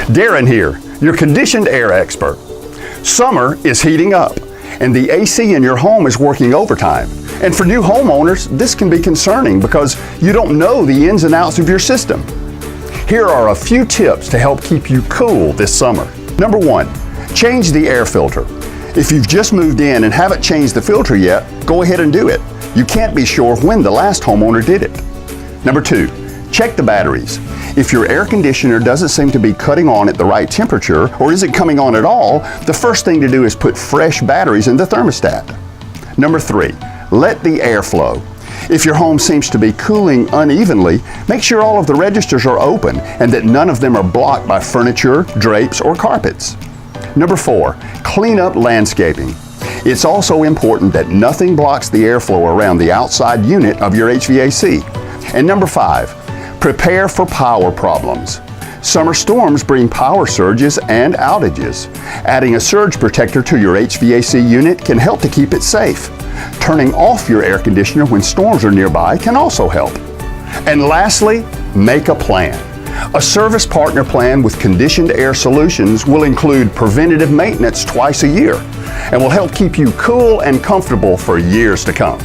Darren here, your conditioned air expert. Summer is heating up, and the AC in your home is working overtime. And for new homeowners, this can be concerning because you don't know the ins and outs of your system. Here are a few tips to help keep you cool this summer. Number 1, change the air filter. If you've just moved in and haven't changed the filter yet, go ahead and do it. You can't be sure when the last homeowner did it. Number 2, check the batteries. If your air conditioner doesn't seem to be cutting on at the right temperature or isn't coming on at all, the first thing to do is put fresh batteries in the thermostat. Number 3, let the air flow. If your home seems to be cooling unevenly, make sure all of the registers are open and that none of them are blocked by furniture, drapes, or carpets. Number 4, clean up landscaping. It's also important that nothing blocks the airflow around the outside unit of your HVAC. And number 5, prepare for power problems. Summer storms bring power surges and outages. Adding a surge protector to your HVAC unit can help to keep it safe. Turning off your air conditioner when storms are nearby can also help. And lastly, make a plan. A service partner plan with conditioned air solutions will include preventative maintenance twice a year and will help keep you cool and comfortable for years to come.